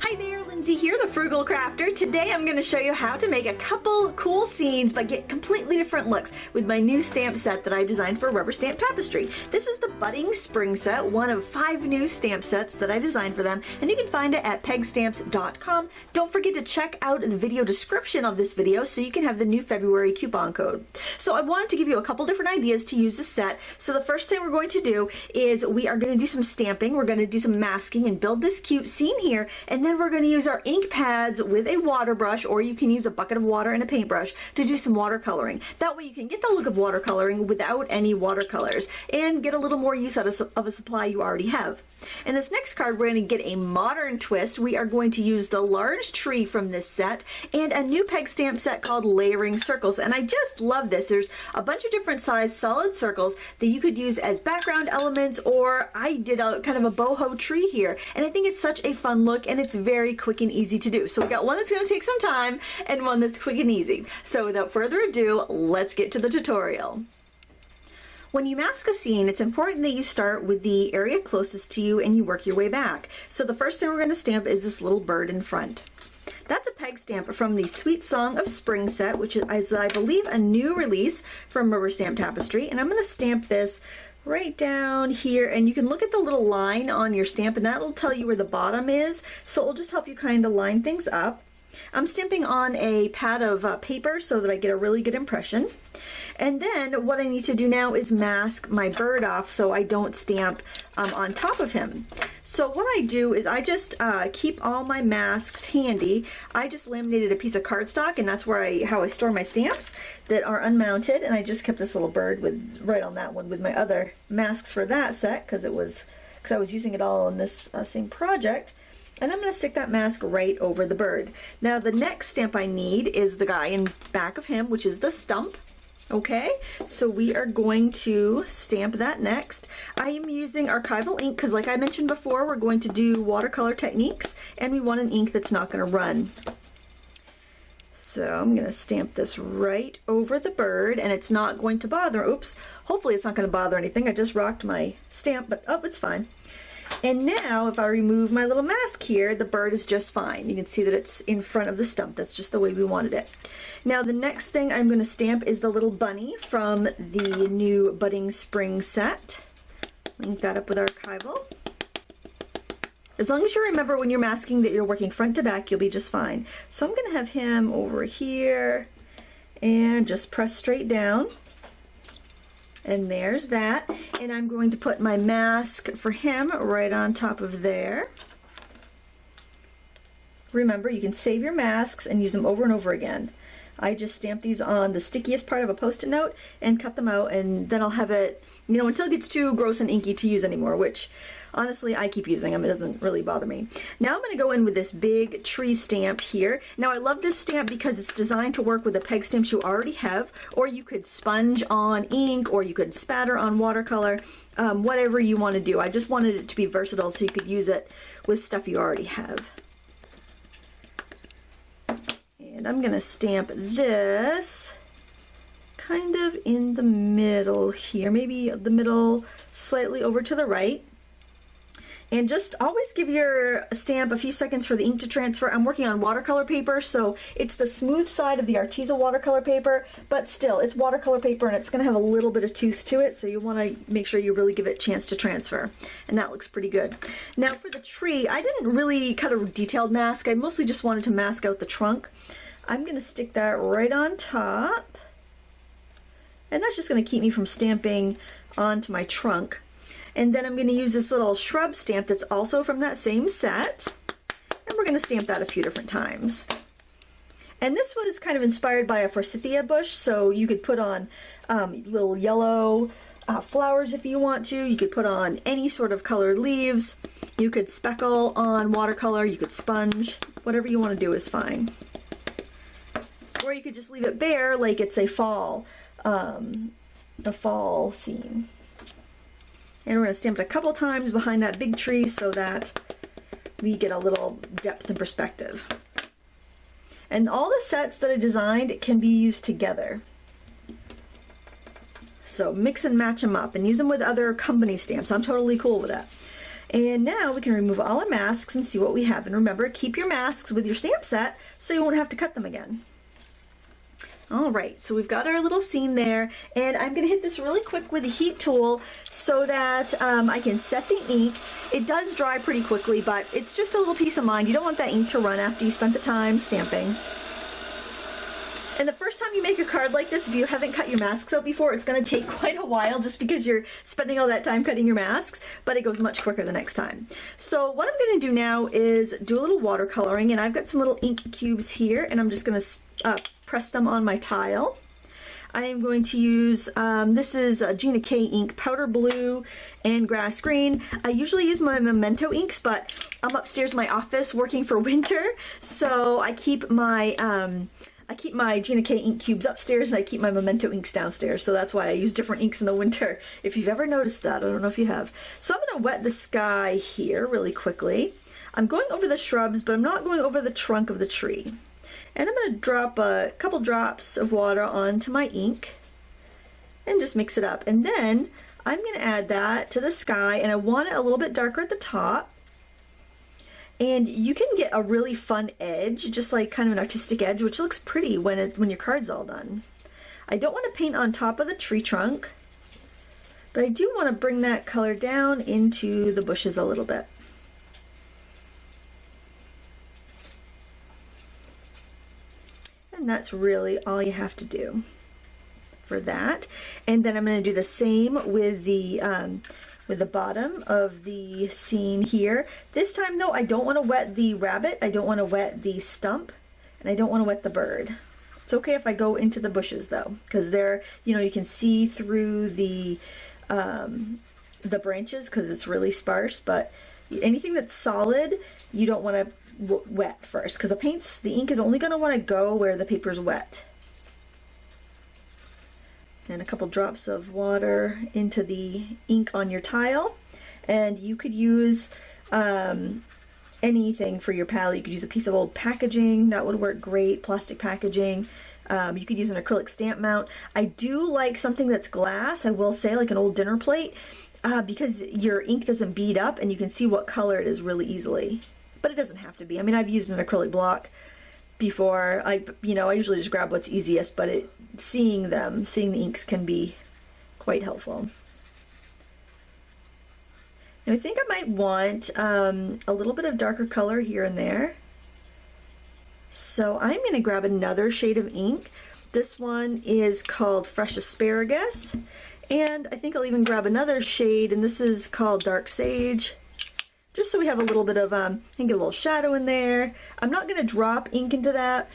Hi there, Lindsay here, the Frugal Crafter. Today I'm going to show you how to make a couple cool scenes but get completely different looks with my new stamp set that I designed for Rubber Stamp Tapestry. This is the Budding Spring Set, one of 5 new stamp sets that I designed for them, and you can find it at pegstamps.com. Don't forget to check out the video description of this video so you can have the new February coupon code. So I wanted to give you a couple different ideas to use the set. So the first thing we're going to do is we are going to do some stamping, we're going to do some masking and build this cute scene here, and then we're going to use our ink pads with a water brush, or you can use a bucket of water and a paintbrush to do some watercoloring. That way you can get the look of watercoloring without any watercolors and get a little more use out of a supply you already have. In this next card, we're going to get a modern twist. We are going to use the large tree from this set and a new peg stamp set called Layering Circles. And I just love this. There's a bunch of different size solid circles that you could use as background elements, or I did a kind of a boho tree here. And I think it's such a fun look, and it's very quick and easy to do. So we got one that's going to take some time and one that's quick and easy. So without further ado, let's get to the tutorial. When you mask a scene, it's important that you start with the area closest to you and you work your way back. So the first thing we're going to stamp is this little bird in front. That's a peg stamp from the Sweet Song of Spring set, which is, I believe, a new release from Rubber Stamp Tapestry. And I'm going to stamp this right down here, and you can look at the little line on your stamp, and that'll tell you where the bottom is. So it'll just help you kind of line things up. I'm stamping on a pad of paper so that I get a really good impression. And then what I need to do now is mask my bird off so I don't stamp on top of him. So what I do is I just keep all my masks handy. I just laminated a piece of cardstock, and that's where how I store my stamps that are unmounted, and I just kept this little bird right on that one with my other masks for that set because I was using it all in this same project. And I'm going to stick that mask right over the bird. Now the next stamp I need is the guy in back of him, which is the stump. Okay, so we are going to stamp that next. I am using archival ink because, like I mentioned before, we're going to do watercolor techniques, and we want an ink that's not going to run. So I'm going to stamp this right over the bird, and it's not going to bother, oops, hopefully it's not going to bother anything. I just rocked my stamp, but oh, it's fine. And now if I remove my little mask here, the bird is just fine. You can see that it's in front of the stump. That's just the way we wanted it. Now the next thing I'm going to stamp is the little bunny from the new Budding Spring set. Link that up with archival. As long as you remember when you're masking that you're working front to back, you'll be just fine. So I'm going to have him over here and just press straight down. And there's that. And I'm going to put my mask for him right on top of there. Remember, you can save your masks and use them over and over again. I just stamp these on the stickiest part of a Post-it note and cut them out, and then I'll have it, you know, until it gets too gross and inky to use anymore, which honestly I keep using them. It doesn't really bother me. Now I'm going to go in with this big tree stamp here. Now I love this stamp because it's designed to work with the peg stamps you already have, or you could sponge on ink, or you could spatter on watercolor, whatever you want to do. I just wanted it to be versatile so you could use it with stuff you already have. And I'm going to stamp this kind of in the middle here, maybe the middle slightly over to the right. And just always give your stamp a few seconds for the ink to transfer. I'm working on watercolor paper, so it's the smooth side of the Arteza watercolor paper, but still, it's watercolor paper and it's going to have a little bit of tooth to it, so you want to make sure you really give it a chance to transfer. And that looks pretty good. Now for the tree, I didn't really cut a detailed mask. I mostly just wanted to mask out the trunk. I'm going to stick that right on top, and that's just going to keep me from stamping onto my trunk. And then I'm going to use this little shrub stamp that's also from that same set, and we're going to stamp that a few different times. And this was kind of inspired by a forsythia bush, so you could put on little yellow flowers if you want to. You could put on any sort of colored leaves. You could speckle on watercolor. You could sponge. Whatever you want to do is fine. Or you could just leave it bare like it's a fall scene. And we're going to stamp it a couple times behind that big tree so that we get a little depth and perspective. And all the sets that I designed can be used together. So mix and match them up and use them with other company stamps. I'm totally cool with that. And now we can remove all our masks and see what we have. And remember, keep your masks with your stamp set so you won't have to cut them again. All right, so we've got our little scene there, and I'm gonna hit this really quick with the heat tool so that I can set the ink. It does dry pretty quickly, but it's just a little peace of mind. You don't want that ink to run after you spent the time stamping. And the first time you make a card like this, if you haven't cut your masks out before, it's going to take quite a while just because you're spending all that time cutting your masks, but it goes much quicker the next time. So what I'm going to do now is do a little watercoloring, and I've got some little ink cubes here, and I'm just going to press them on my tile. I am going to use, this is Gina K ink, powder blue and grass green. I usually use my Memento inks, but I'm upstairs in my office working for winter, so I keep my Gina K ink cubes upstairs and I keep my Memento inks downstairs, so that's why I use different inks in the winter, if you've ever noticed that. I don't know if you have. So I'm going to wet the sky here really quickly. I'm going over the shrubs, but I'm not going over the trunk of the tree. And I'm going to drop a couple drops of water onto my ink and just mix it up. And then I'm going to add that to the sky, and I want it a little bit darker at the top. And you can get a really fun edge, just like kind of an artistic edge, which looks pretty when your card's all done. I don't want to paint on top of the tree trunk, but I do want to bring that color down into the bushes a little bit. And that's really all you have to do for that. And then I'm going to do the same with the bottom of the scene here. This time though, I don't want to wet the rabbit, I don't want to wet the stump, and I don't want to wet the bird. It's okay if I go into the bushes though, because they're, you know, you can see through the branches because it's really sparse, but anything that's solid, you don't want to wet first, because the ink is only going to want to go where the paper's wet. And a couple drops of water into the ink on your tile, and you could use anything for your palette. You could use a piece of old packaging, that would work great, plastic packaging. You could use an acrylic stamp mount. I do like something that's glass, I will say, like an old dinner plate, because your ink doesn't bead up and you can see what color it is really easily. But it doesn't have to be. I mean, I've used an acrylic block before. I usually just grab what's easiest, but seeing the inks can be quite helpful. Now I think I might want a little bit of darker color here and there. So I'm going to grab another shade of ink. This one is called Fresh Asparagus, and I think I'll even grab another shade, and this is called Dark Sage. Just so we have a little bit of, and get a little shadow in there. I'm not going to drop ink into that.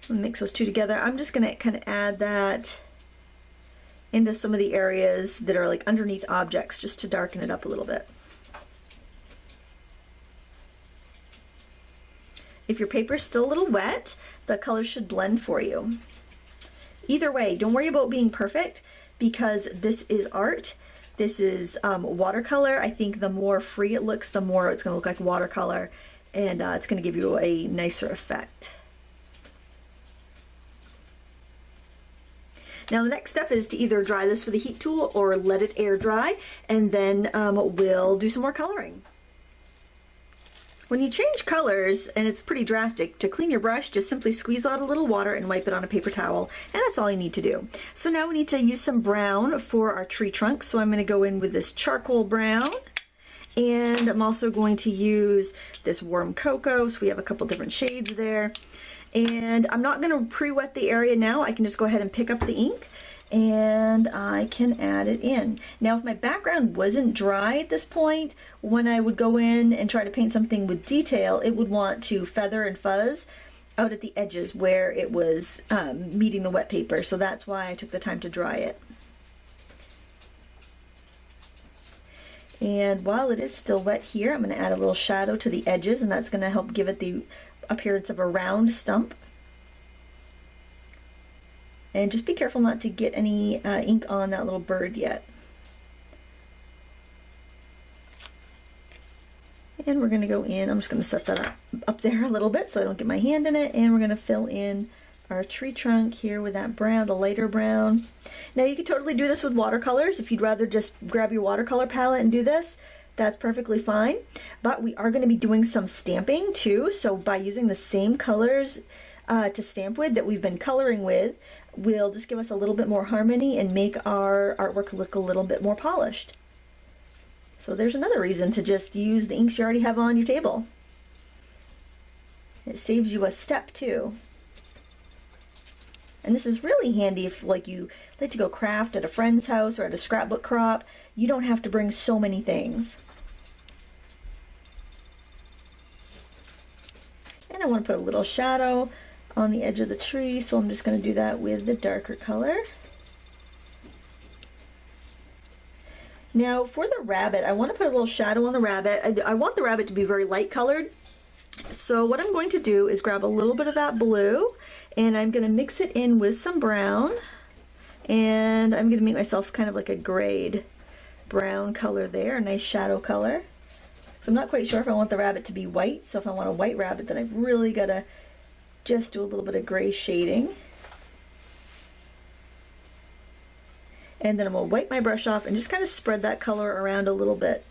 Mix those two together. I'm just going to kind of add that into some of the areas that are like underneath objects, just to darken it up a little bit. If your paper's still a little wet, the colors should blend for you. Either way, don't worry about being perfect, because this is art. This is watercolor. I think the more free it looks, the more it's going to look like watercolor, and it's going to give you a nicer effect. Now the next step is to either dry this with a heat tool or let it air dry, and then we'll do some more coloring. When you change colors, and it's pretty drastic, to clean your brush, just simply squeeze out a little water and wipe it on a paper towel, and that's all you need to do. So now we need to use some brown for our tree trunk, so I'm going to go in with this charcoal brown, and I'm also going to use this warm cocoa, so we have a couple different shades there. And I'm not going to pre-wet the area now. I can just go ahead and pick up the ink, and I can add it in. Now if my background wasn't dry at this point, when I would go in and try to paint something with detail, it would want to feather and fuzz out at the edges where it was meeting the wet paper, so that's why I took the time to dry it. And while it is still wet here, I'm going to add a little shadow to the edges, and that's going to help give it the appearance of a round stump. And just be careful not to get any ink on that little bird yet. And we're going to go in, I'm just going to set that up there a little bit so I don't get my hand in it, and we're going to fill in our tree trunk here with that brown, the lighter brown. Now you could totally do this with watercolors. If you'd rather just grab your watercolor palette and do this, that's perfectly fine. But we are going to be doing some stamping too, so by using the same colors to stamp with that we've been coloring with, will just give us a little bit more harmony and make our artwork look a little bit more polished. So there's another reason to just use the inks you already have on your table. It saves you a step too. And this is really handy if like you like to go craft at a friend's house or at a scrapbook crop. You don't have to bring so many things. And I want to put a little shadow on the edge of the tree, so I'm just going to do that with the darker color. Now for the rabbit, I want to put a little shadow on the rabbit. I want the rabbit to be very light colored. So what I'm going to do is grab a little bit of that blue and I'm going to mix it in with some brown, and I'm going to make myself kind of like a grayed brown color there, a nice shadow color. So I'm not quite sure if I want the rabbit to be white, so if I want a white rabbit then I've really got to just do a little bit of gray shading. And then I'm going to wipe my brush off and just kind of spread that color around a little bit.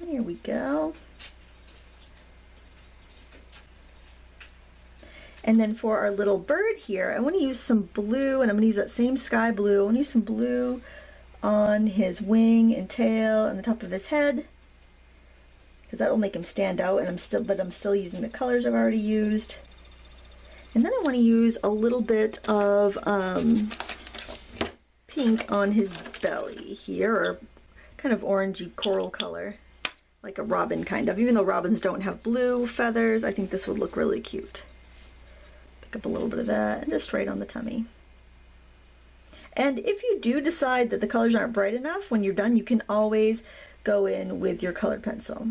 Here we go. And then for our little bird here, I want to use some blue, and I'm going to use that same sky blue. I want to use some blue on his wing and tail and the top of his head, because that will make him stand out. And I'm still using the colors I've already used. And then I want to use a little bit of pink on his belly here, or kind of orangey coral color, like a robin kind of. Even though robins don't have blue feathers, I think this would look really cute. Pick up a little bit of that and just right on the tummy. And if you do decide that the colors aren't bright enough, when you're done, you can always go in with your colored pencil.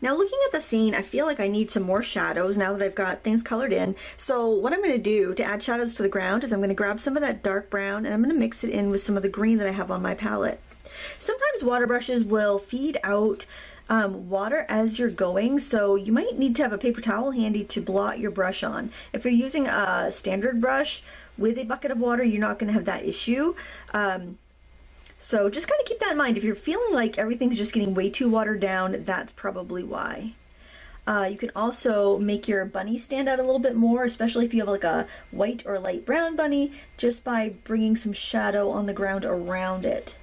Now looking at the scene, I feel like I need some more shadows now that I've got things colored in. So what I'm going to do to add shadows to the ground is I'm going to grab some of that dark brown and I'm going to mix it in with some of the green that I have on my palette. Sometimes water brushes will feed out water as you're going, so you might need to have a paper towel handy to blot your brush on. If you're using a standard brush with a bucket of water, you're not going to have that issue. So just kind of keep that in mind. If you're feeling like everything's just getting way too watered down, that's probably why. You can also make your bunny stand out a little bit more, especially if you have like a white or light brown bunny, just by bringing some shadow on the ground around it.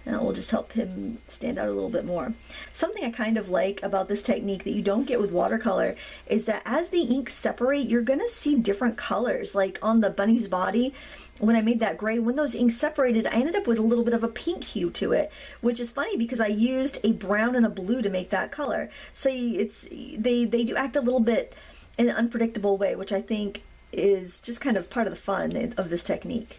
And it will just help him stand out a little bit more. Something I kind of like about this technique that you don't get with watercolor is that as the inks separate, you're gonna see different colors. Like on the bunny's body, when I made that gray, when those inks separated, I ended up with a little bit of a pink hue to it, which is funny because I used a brown and a blue to make that color. So they do act a little bit in an unpredictable way, which I think is just kind of part of the fun of this technique.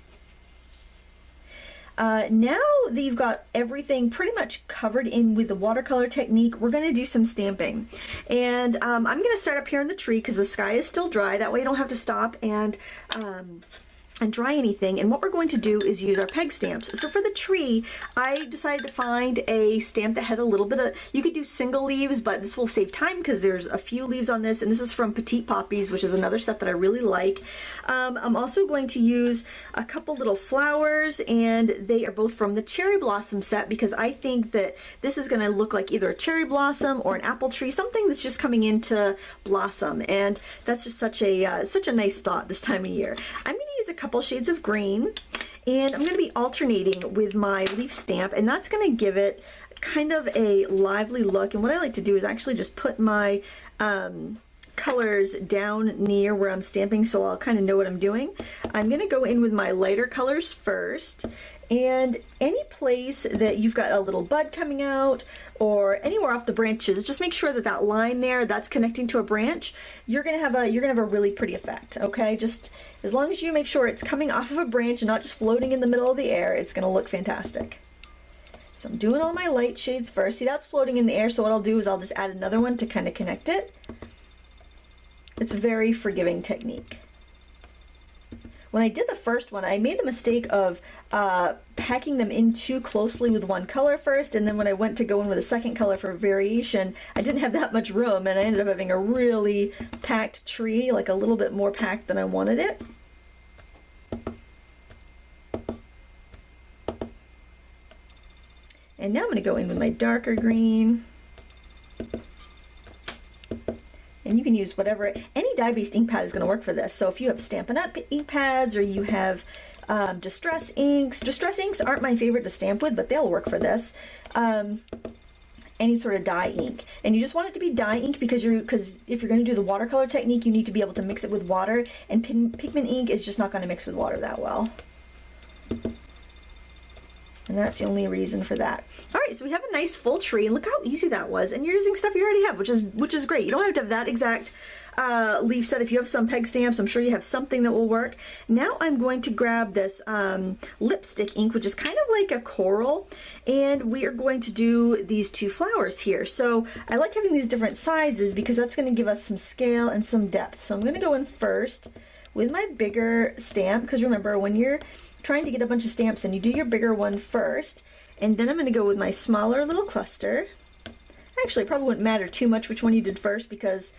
Now that you've got everything pretty much covered in with the watercolor technique, we're going to do some stamping. And I'm going to start up here in the tree because the sky is still dry. That way you don't have to stop and dry anything. And what we're going to do is use our peg stamps. So for the tree, I decided to find a stamp that had a little bit of, you could do single leaves, but this will save time because there's a few leaves on this, and this is from Petite Poppies, which is another set that I really like. I'm also going to use a couple little flowers, and they are both from the Cherry Blossom set because I think that this is going to look like either a cherry blossom or an apple tree, something that's just coming into blossom, and that's just such a nice thought this time of year. I'm going to use a couple shades of green, and I'm going to be alternating with my leaf stamp, and that's going to give it kind of a lively look. And what I like to do is actually just put my colors down near where I'm stamping, so I'll kind of know what I'm doing. I'm going to go in with my lighter colors first, and any place that you've got a little bud coming out or anywhere off the branches, just make sure that that line there that's connecting to a branch, you're gonna have a really pretty effect. Okay, just as long as you make sure it's coming off of a branch and not just floating in the middle of the air, it's gonna look fantastic. So I'm doing all my light shades first. See, that's floating in the air, so what I'll do is I'll just add another one to kind of connect it. It's a very forgiving technique. when I did the first one, I made the mistake of packing them in too closely with one color first, and then when I went to go in with a second color for variation, I didn't have that much room, and I ended up having a really packed tree, like a little bit more packed than I wanted it. And now I'm going to go in with my darker green. And you can use whatever, any dye-based ink pad is going to work for this. So if you have Stampin' Up! Ink pads, or you have Distress inks. Distress inks aren't my favorite to stamp with, but they'll work for this. Any sort of dye ink. And you just want it to be dye ink because if you're going to do the watercolor technique, you need to be able to mix it with water, and pigment ink is just not going to mix with water that well. And that's the only reason for that. All right, so we have a nice full tree, and look how easy that was. And you're using stuff you already have, which is great. You don't have to have that exact leaf set. If you have some peg stamps, I'm sure you have something that will work. Now I'm going to grab this lipstick ink, which is kind of like a coral, and we are going to do these two flowers here. So I like having these different sizes because that's going to give us some scale and some depth. So I'm going to go in first with my bigger stamp, because remember, when you're trying to get a bunch of stamps and you do your bigger one first, and then I'm going to go with my smaller little cluster. Actually, it probably wouldn't matter too much which one you did first because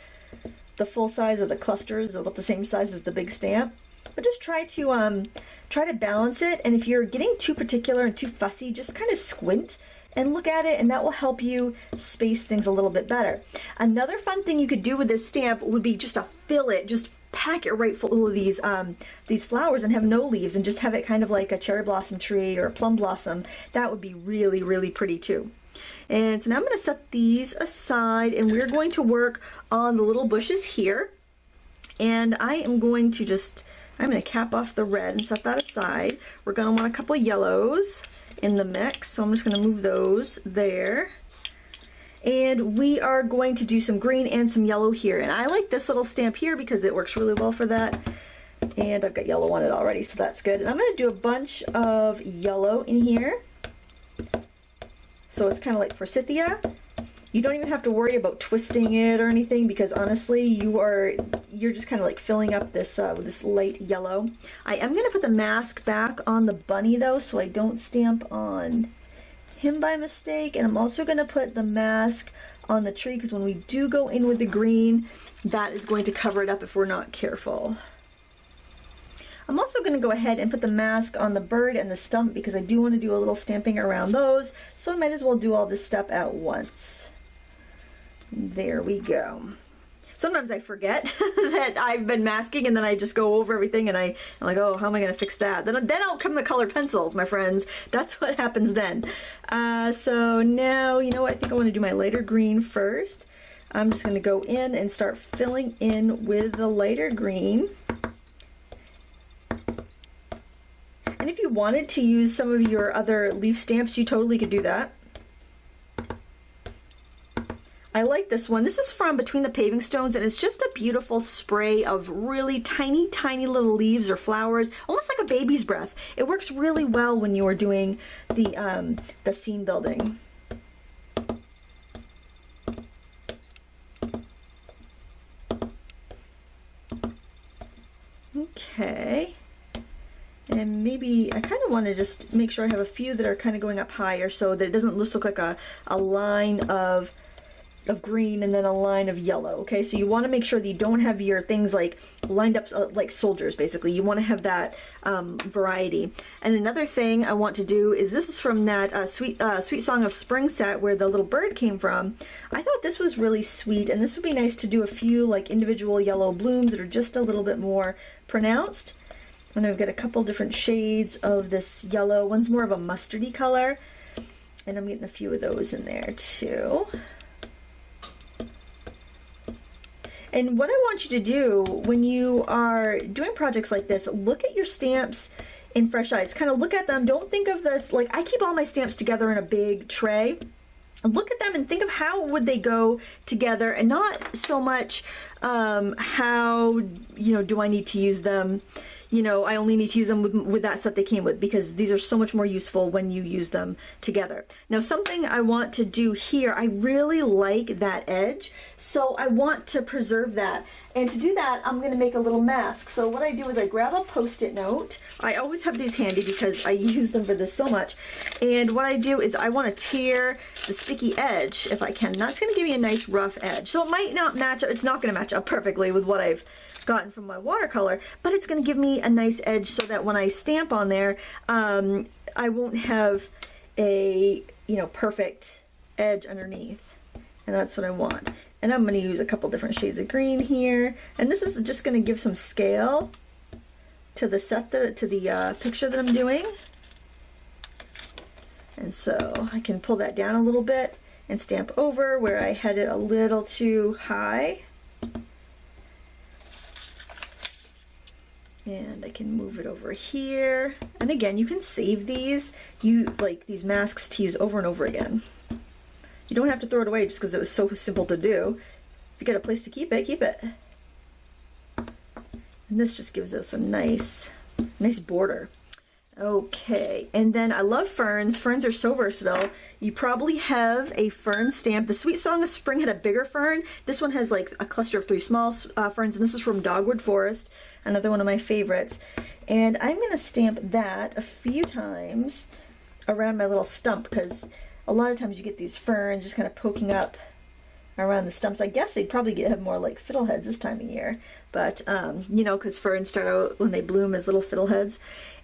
the full size of the cluster is about the same size as the big stamp. But just try to balance it, and if you're getting too particular and too fussy, just kind of squint and look at it, and that will help you space things a little bit better. Another fun thing you could do with this stamp would be just to fill it, just pack it right full of these flowers and have no leaves, and just have it kind of like a cherry blossom tree or a plum blossom. That would be really, really pretty too. And so now I'm going to set these aside, and we're going to work on the little bushes here. And I am going to I'm going to cap off the red and set that aside. We're going to want a couple of yellows in the mix, so I'm just going to move those there. And we are going to do some green and some yellow here. And I like this little stamp here because it works really well for that. And I've got yellow on it already, so that's good. And I'm going to do a bunch of yellow in here. So it's kind of like forsythia. You don't even have to worry about twisting it or anything, because honestly, you're just kind of like filling up this with this light yellow. I am going to put the mask back on the bunny though, so I don't stamp on him by mistake. And I'm also going to put the mask on the tree, because when we do go in with the green, that is going to cover it up if we're not careful. I'm also going to go ahead and put the mask on the bird and the stump, because I do want to do a little stamping around those, so I might as well do all this stuff at once. There we go. Sometimes I forget that I've been masking, and then I just go over everything, and I'm like, oh, how am I going to fix that? Then out come the colored pencils, my friends. That's what happens then. So now, you know what? I think I want to do my lighter green first. I'm just going to go in and start filling in with the lighter green. And if you wanted to use some of your other leaf stamps, you totally could do that. I like this one. This is from Between the Paving Stones, and it's just a beautiful spray of really tiny, tiny little leaves or flowers, almost like a baby's breath. It works really well when you are doing the scene building. Okay. And maybe I kind of want to just make sure I have a few that are kind of going up higher, so that it doesn't just look like a line of green and then a line of yellow. Okay, so you want to make sure that you don't have your things like lined up like soldiers. Basically, you want to have that variety. And another thing I want to do is, this is from that Sweet Song of Spring set where the little bird came from. I thought this was really sweet, and this would be nice to do a few like individual yellow blooms that are just a little bit more pronounced. And I've got a couple different shades of this yellow. One's more of a mustardy color, and I'm getting a few of those in there too. And what I want you to do when you are doing projects like this, look at your stamps in fresh eyes. Kind of look at them. Don't think of this like, I keep all my stamps together in a big tray. Look at them and think of how would they go together, and not so much how, do I need to use them, you know, I only need to use them with that set they came with, because these are so much more useful when you use them together. Now, something I want to do here, I really like that edge, so I want to preserve that. And to do that, I'm going to make a little mask. So what I do is I grab a Post-it note. I always have these handy because I use them for this so much. And what I do is I want to tear the sticky edge if I can. That's going to give me a nice rough edge. So it might not match up, it's not going to match up perfectly with what I've gotten from my watercolor, but it's going to give me a nice edge so that when I stamp on there, I won't have a, you know, perfect edge underneath. And that's what I want. And I'm going to use a couple different shades of green here. And this is just going to give some scale to the set to the picture that I'm doing. And so I can pull that down a little bit and stamp over where I had it a little too high. And I can move it over here. And again, you can save these, like these masks, to use over and over again. You don't have to throw it away just because it was so simple to do. If you got a place to keep it, keep it. And this just gives us a nice border. Okay, and then I love ferns. Ferns are so versatile. You probably have a fern stamp. The Sweet Song of Spring had a bigger fern. This one has like a cluster of 3 small ferns, and this is from Dogwood Forest, another one of my favorites. And I'm going to stamp that a few times around my little stump, because a lot of times you get these ferns just kind of poking up around the stumps. I guess they'd probably have more like fiddleheads this time of year, but you know, because ferns start out when they bloom as little fiddleheads.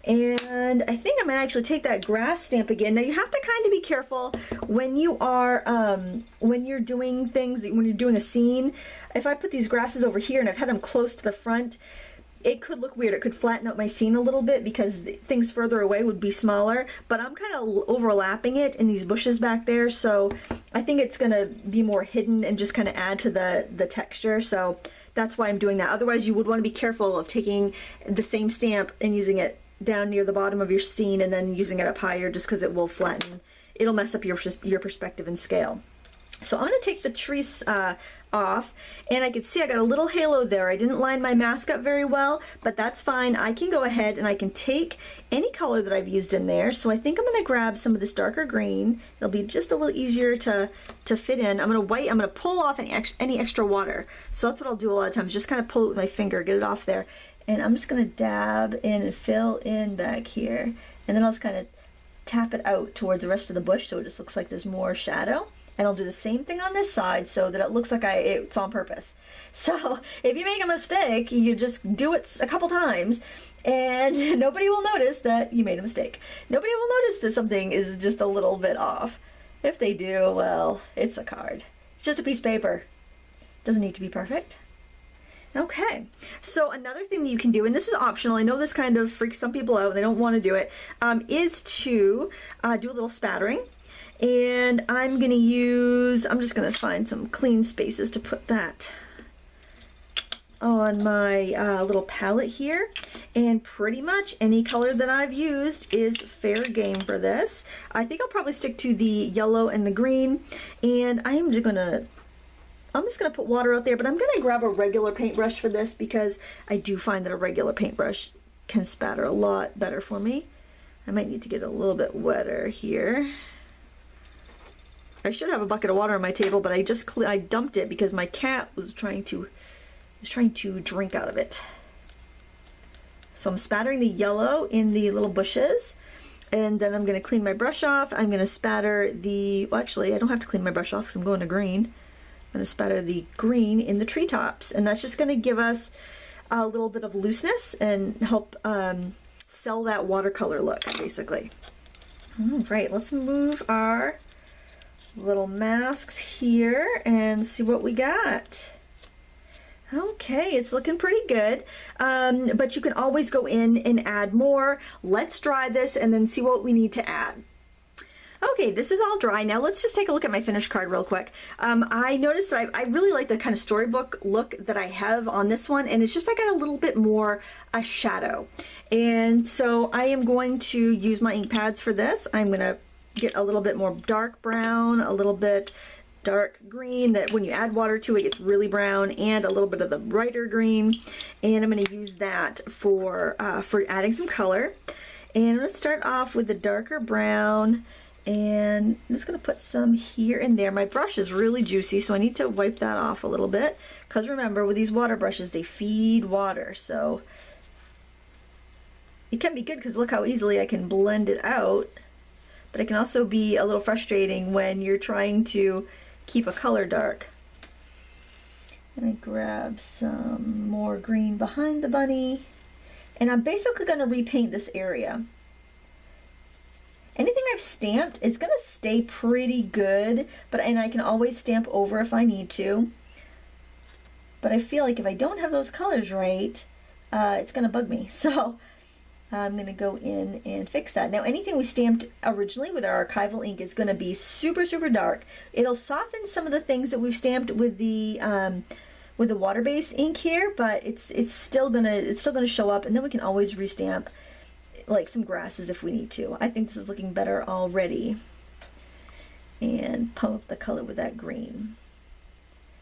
And I think I'm gonna actually take that grass stamp again. Now you have to kind of be careful when you are when you're doing things, when you're doing a scene. If I put these grasses over here and I've had them close to the front, it could look weird. It could flatten out my scene a little bit because things further away would be smaller, but I'm kind of overlapping it in these bushes back there, so I think it's going to be more hidden and just kind of add to the texture, so that's why I'm doing that. Otherwise, you would want to be careful of taking the same stamp and using it down near the bottom of your scene and then using it up higher, just because it will flatten. It'll mess up your perspective and scale. So I'm going to take the trees off, and I can see I got a little halo there. I didn't line my mask up very well, but that's fine. I can go ahead and I can take any color that I've used in there. So I think I'm going to grab some of this darker green. It'll be just a little easier to fit in. I'm going to pull off any extra water. So that's what I'll do a lot of times, just kind of pull it with my finger, get it off there. And I'm just going to dab in and fill in back here. And then I'll just kind of tap it out towards the rest of the bush so it just looks like there's more shadow. And I'll do the same thing on this side so that it looks like it's on purpose. So if you make a mistake, you just do it a couple times and nobody will notice that you made a mistake. Nobody will notice that something is just a little bit off. If they do, well, it's a card. It's just a piece of paper. Doesn't need to be perfect. Okay, so another thing that you can do, and this is optional, I know this kind of freaks some people out, they don't want to do it, is to do a little spattering. And I'm just going to find some clean spaces to put that on my little palette here. And pretty much any color that I've used is fair game for this. I think I'll probably stick to the yellow and the green. And I'm just going to put water out there, but I'm going to grab a regular paintbrush for this because I do find that a regular paintbrush can spatter a lot better for me. I might need to get a little bit wetter here. I should have a bucket of water on my table, but I dumped it because my cat was trying to drink out of it. So I'm spattering the yellow in the little bushes, and then I'm going to clean my brush off. I'm going to spatter well, actually, I don't have to clean my brush off because I'm going to green. I'm going to spatter the green in the treetops, and that's just going to give us a little bit of looseness and help sell that watercolor look, basically. All right, let's move our little masks here and see what we got. Okay, it's looking pretty good, but you can always go in and add more. Let's dry this and then see what we need to add. Okay, this is all dry. Now let's just take a look at my finished card real quick. I noticed that I really like the kind of storybook look that I have on this one, and it's just I got a little bit more a shadow. And so I am going to use my ink pads for this. I'm going to get a little bit more dark brown, a little bit dark green that when you add water to it, it's really brown, and a little bit of the brighter green. And I'm going to use that for adding some color. And I'm going to start off with the darker brown, and I'm just going to put some here and there. My brush is really juicy, so I need to wipe that off a little bit, because remember, with these water brushes, they feed water, so it can be good because look how easily I can blend it out, but it can also be a little frustrating when you're trying to keep a color dark. And I grab some more green behind the bunny, and I'm basically going to repaint this area. Anything I've stamped is going to stay pretty good, and I can always stamp over if I need to. But I feel like if I don't have those colors right, it's going to bug me. So I'm going to go in and fix that. Now, anything we stamped originally with our archival ink is going to be super, super dark. It'll soften some of the things that we've stamped with the water-based ink here, but it's still gonna show up, and then we can always restamp like some grasses if we need to. I think this is looking better already. And pump up the color with that green.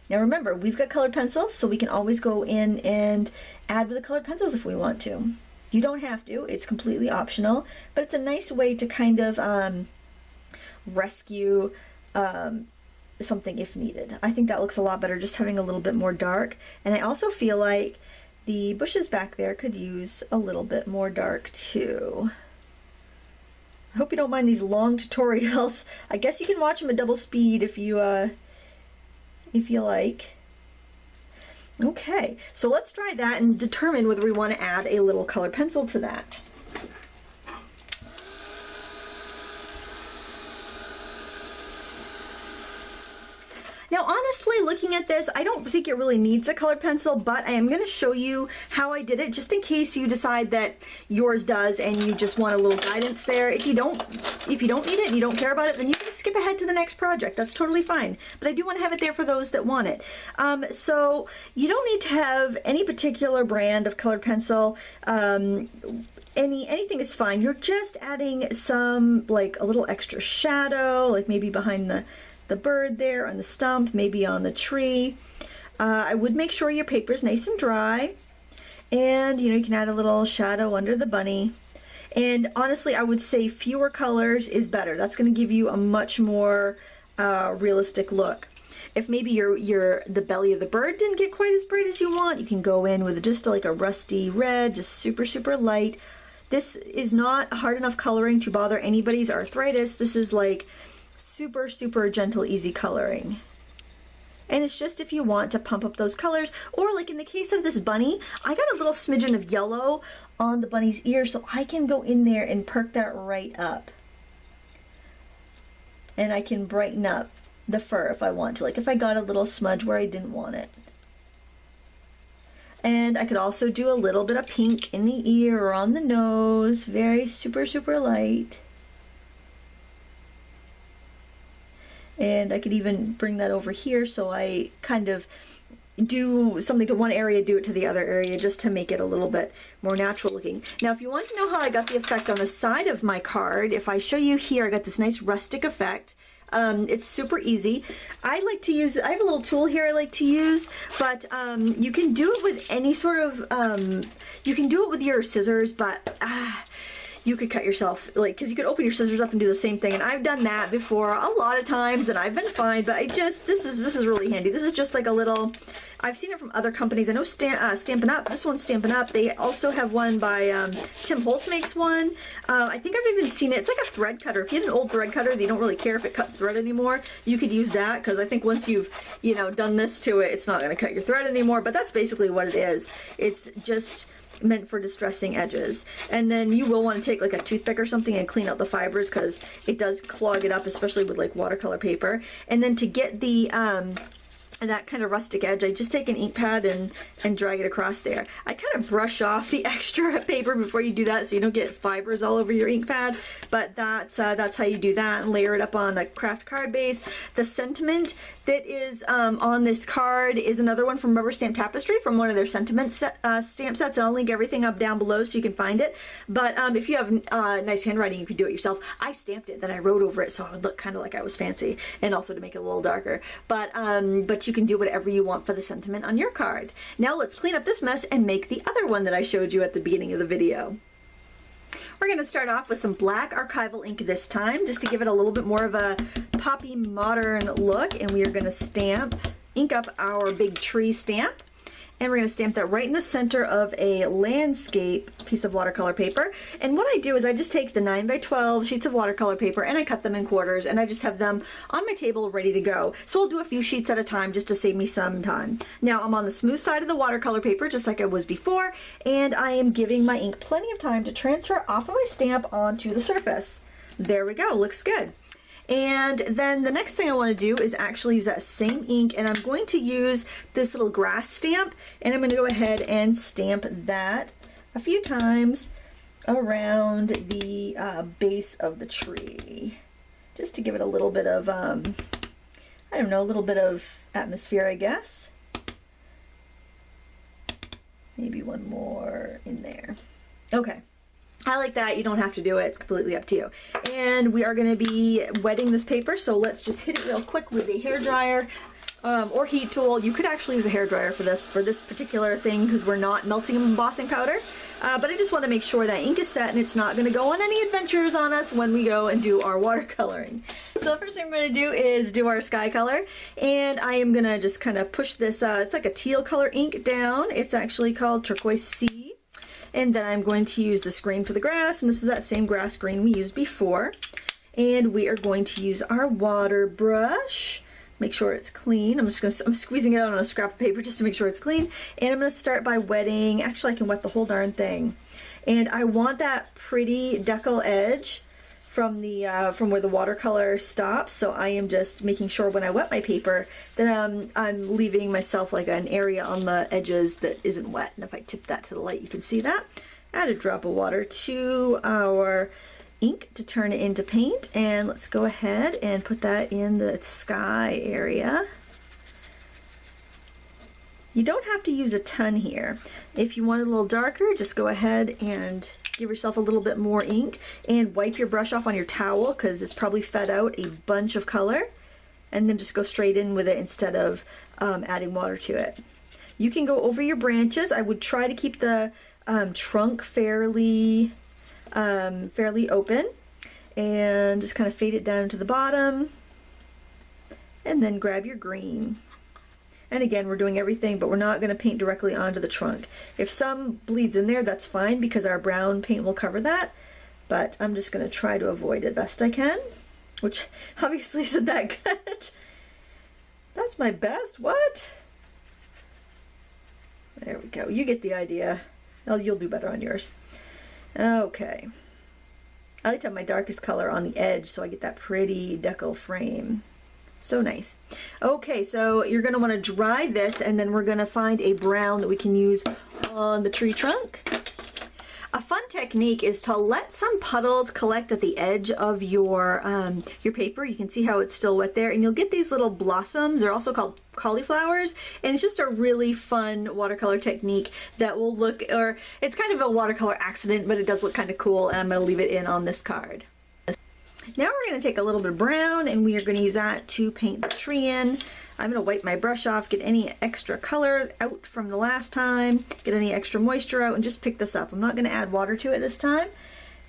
Now remember, we've got colored pencils, so we can always go in and add with the colored pencils if we want to. You don't have to, it's completely optional, but it's a nice way to kind of rescue something if needed. I think that looks a lot better just having a little bit more dark, and I also feel like the bushes back there could use a little bit more dark too. I hope you don't mind these long tutorials. I guess you can watch them at double speed if you like. Okay, so let's try that and determine whether we want to add a little colored pencil to that. Now honestly, looking at this, I don't think it really needs a colored pencil, but I am going to show you how I did it just in case you decide that yours does and you just want a little guidance there. If you don't need it and you don't care about it, then you can skip ahead to the next project. That's totally fine. But I do want to have it there for those that want it. So you don't need to have any particular brand of colored pencil. Anything is fine. You're just adding some, like a little extra shadow, like maybe behind the bird there on the stump, maybe on the tree. I would make sure your paper is nice and dry, and you can add a little shadow under the bunny. And honestly, I would say fewer colors is better. That's going to give you a much more realistic look. If maybe the belly of the bird didn't get quite as bright as you want, you can go in with just like a rusty red, just super, super light. This is not hard enough coloring to bother anybody's arthritis. This is like super, super gentle, easy coloring. And it's just if you want to pump up those colors, or like in the case of this bunny, I got a little smidgen of yellow on the bunny's ear, so I can go in there and perk that right up. And I can brighten up the fur if I want to, like if I got a little smudge where I didn't want it. And I could also do a little bit of pink in the ear or on the nose, very super, super light. And I could even bring that over here, so I kind of do something to one area, do it to the other area, just to make it a little bit more natural looking. Now, if you want to know how I got the effect on the side of my card, if I show you here, I got this nice rustic effect. It's super easy. I like to use, I have a little tool here I like to use, but you can do it with any sort of, you can do it with your scissors, but you could cut yourself, like, because you could open your scissors up and do the same thing, and I've done that before a lot of times, and I've been fine, but this is really handy. This is just like a little, I've seen it from other companies. I know Stampin' Up, this one's Stampin' Up. They also have one by, Tim Holtz makes one. I think I've even seen it, it's like a thread cutter. If you had an old thread cutter that you don't really care if it cuts thread anymore, you could use that, because I think once you've, done this to it, it's not going to cut your thread anymore, but that's basically what it is. It's just meant for distressing edges. And then you will want to take like a toothpick or something and clean out the fibers, because it does clog it up, especially with like watercolor paper. And then to get the that kind of rustic edge, I just take an ink pad and drag it across there. I kind of brush off the extra paper before you do that so you don't get fibers all over your ink pad, but that's how you do that, and layer it up on a Kraft card base. The sentiment that is on this card is another one from Rubber Stamp Tapestry, from one of their sentiment stamp sets, and I'll link everything up down below so you can find it. But if you have nice handwriting, you could do it yourself. I stamped it, then I wrote over it so it would look kind of like I was fancy, and also to make it a little darker. But you can do whatever you want for the sentiment on your card. Now let's clean up this mess and make the other one that I showed you at the beginning of the video. We're going to start off with some black archival ink this time, just to give it a little bit more of a poppy modern look, and we are going to ink up our big tree stamp. And we're going to stamp that right in the center of a landscape piece of watercolor paper. And what I do is I just take the 9x12 sheets of watercolor paper and I cut them in quarters, and I just have them on my table ready to go. So I'll do a few sheets at a time just to save me some time. Now I'm on the smooth side of the watercolor paper just like I was before, and I am giving my ink plenty of time to transfer off of my stamp onto the surface. There we go, looks good. And then the next thing I want to do is actually use that same ink, and I'm going to use this little grass stamp, and I'm going to go ahead and stamp that a few times around the base of the tree, just to give it a little bit of, I don't know, a little bit of atmosphere, I guess. Maybe one more in there. Okay. I like that. You don't have to do it. It's completely up to you. And we are going to be wetting this paper, so let's just hit it real quick with a hairdryer or heat tool. You could actually use a hairdryer for this particular thing because we're not melting embossing powder. But I just want to make sure that ink is set and it's not going to go on any adventures on us when we go and do our watercoloring. So the first thing I'm going to do is do our sky color, and I am going to just kind of push this, it's like a teal color ink down. It's actually called Turquoise Sea. And then I'm going to use this green for the grass, and this is that same grass green we used before. And we are going to use our water brush. Make sure it's clean. I'm squeezing it out on a scrap of paper just to make sure it's clean. And I'm going to start by wetting. Actually, I can wet the whole darn thing. And I want that pretty decal edge from where the watercolor stops, so I am just making sure when I wet my paper that I'm leaving myself like an area on the edges that isn't wet. And if I tip that to the light, you can see that. Add a drop of water to our ink to turn it into paint, and let's go ahead and put that in the sky area. You don't have to use a ton here. If you want it a little darker, just go ahead and give yourself a little bit more ink and wipe your brush off on your towel because it's probably fed out a bunch of color, and then just go straight in with it instead of adding water to it. You can go over your branches. I would try to keep the trunk fairly open, and just kind of fade it down to the bottom, and then grab your green. And again, we're doing everything, but we're not going to paint directly onto the trunk. If some bleeds in there, that's fine because our brown paint will cover that, but I'm just going to try to avoid it best I can, which obviously isn't that good. That's my best. What? There we go. You get the idea. Oh, you'll do better on yours. Okay. I like to have my darkest color on the edge so I get that pretty decal frame. So nice. Okay, so you're going to want to dry this, and then we're going to find a brown that we can use on the tree trunk. A fun technique is to let some puddles collect at the edge of your paper. You can see how it's still wet there, and you'll get these little blossoms. They're also called cauliflowers, and it's just a really fun watercolor technique that will look, or it's kind of a watercolor accident, but it does look kind of cool, and I'm going to leave it in on this card. Now we're going to take a little bit of brown, and we are going to use that to paint the tree in. I'm going to wipe my brush off, get any extra color out from the last time, get any extra moisture out, and just pick this up. I'm not going to add water to it this time,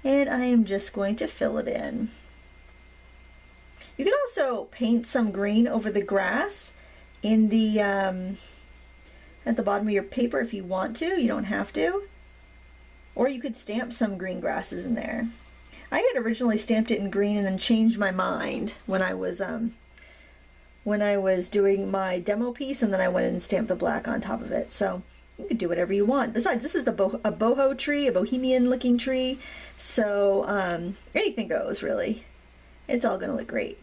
and I am just going to fill it in. You can also paint some green over the grass in the at the bottom of your paper if you want to. You don't have to. Or you could stamp some green grasses in there. I had originally stamped it in green and then changed my mind when I was doing my demo piece, and then I went in and stamped the black on top of it. So you can do whatever you want. Besides, this is a boho tree, a bohemian looking tree, so anything goes really. It's all gonna look great.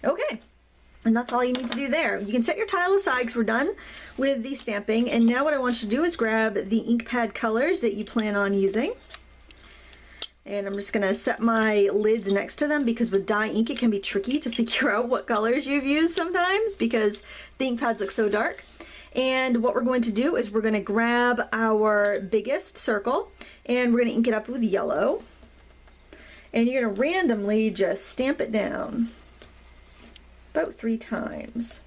Okay, And that's all you need to do there. You can set your tile aside because we're done with the stamping. And now what I want you to do is grab the ink pad colors that you plan on using. And I'm just going to set my lids next to them because with dye ink it can be tricky to figure out what colors you've used sometimes because the ink pads look so dark. And what we're going to do is we're going to grab our biggest circle and we're going to ink it up with yellow. And you're going to randomly just stamp it down about 3 times.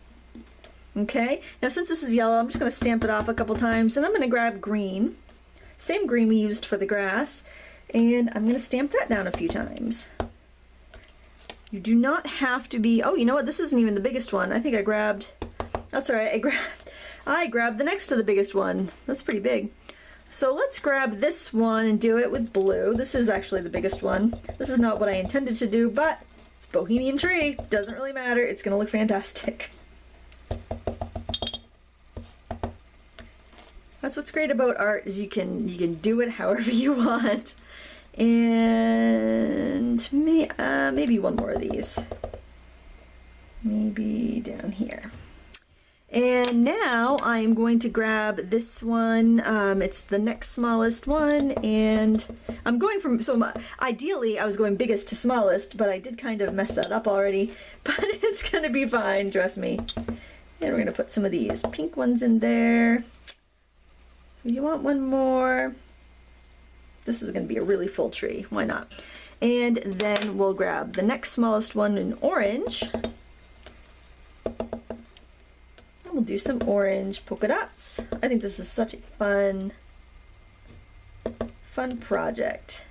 Okay, now since this is yellow, I'm just going to stamp it off a couple times, and I'm going to grab green, same green we used for the grass, and I'm going to stamp that down a few times. You do not have to be, oh, you know what, this isn't even the biggest one. I think I grabbed, that's all right, I grabbed the next to the biggest one. That's pretty big. So let's grab this one and do it with blue. This is actually the biggest one. This is not what I intended to do, but it's Bohemian Tree. Doesn't really matter. It's going to look fantastic. That's what's great about art is you can do it however you want. And maybe one more of these. Maybe down here. And now I'm going to grab this one. It's the next smallest one, and I'm going from, so ideally I was going biggest to smallest, but I did kind of mess that up already, but it's gonna be fine, trust me. And we're gonna put some of these pink ones in there. You want one more? This is gonna be a really full tree, why not? And then we'll grab the next smallest one in orange. We'll do some orange polka dots. I think this is such a fun project.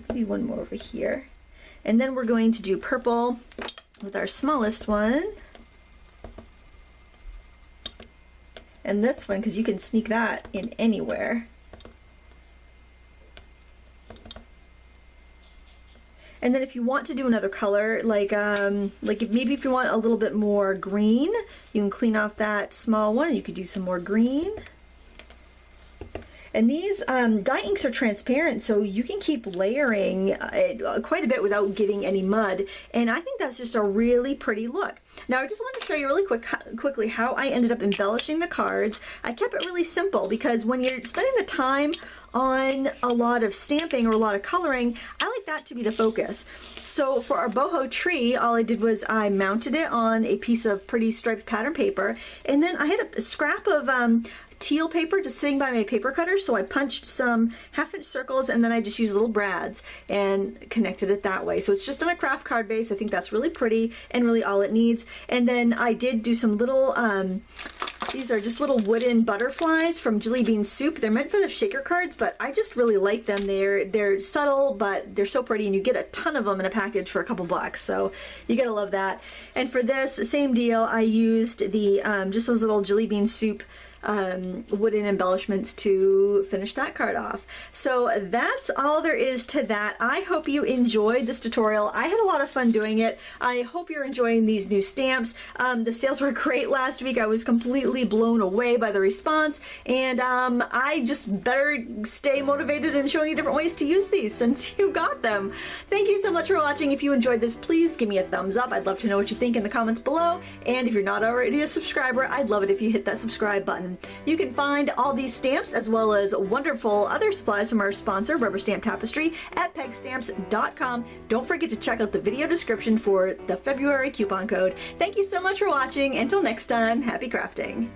Maybe one more over here. And then we're going to do purple with our smallest one. And that's fun because you can sneak that in anywhere. And then if you want to do another color, like maybe if you want a little bit more green, you can clean off that small one. You could do some more green. And these dye inks are transparent, so you can keep layering quite a bit without getting any mud. And I think that's just a really pretty look. Now I just want to show you really quickly how I ended up embellishing the cards. I kept it really simple because when you're spending the time on a lot of stamping or a lot of coloring, I like that to be the focus. So for our boho tree, all I did was I mounted it on a piece of pretty striped pattern paper, and then I had a scrap of teal paper just sitting by my paper cutter, so I punched some 1/2-inch circles and then I just used little brads and connected it that way. So it's just on a craft card base. I think that's really pretty and really all it needs. And then I did do some little, these are just little wooden butterflies from Jelly Bean Soup. They're meant for the shaker cards, but I just really like them. They're subtle, but they're so pretty, and you get a ton of them in a package for a couple bucks, so you gotta love that. And for this, same deal, I used the just those little Jelly Bean Soup wooden embellishments to finish that card off. So that's all there is to that. I hope you enjoyed this tutorial. I had a lot of fun doing it. I hope you're enjoying these new stamps. The sales were great last week. I was completely blown away by the response, and I just better stay motivated and showing you different ways to use these since you got them. Thank you so much for watching. If you enjoyed this, please give me a thumbs up. I'd love to know what you think in the comments below, and if you're not already a subscriber, I'd love it if you hit that subscribe button. You can find all these stamps as well as wonderful other supplies from our sponsor, Rubber Stamp Tapestry, at pegstamps.com. Don't forget to check out the video description for the February coupon code. Thank you so much for watching. Until next time, happy crafting.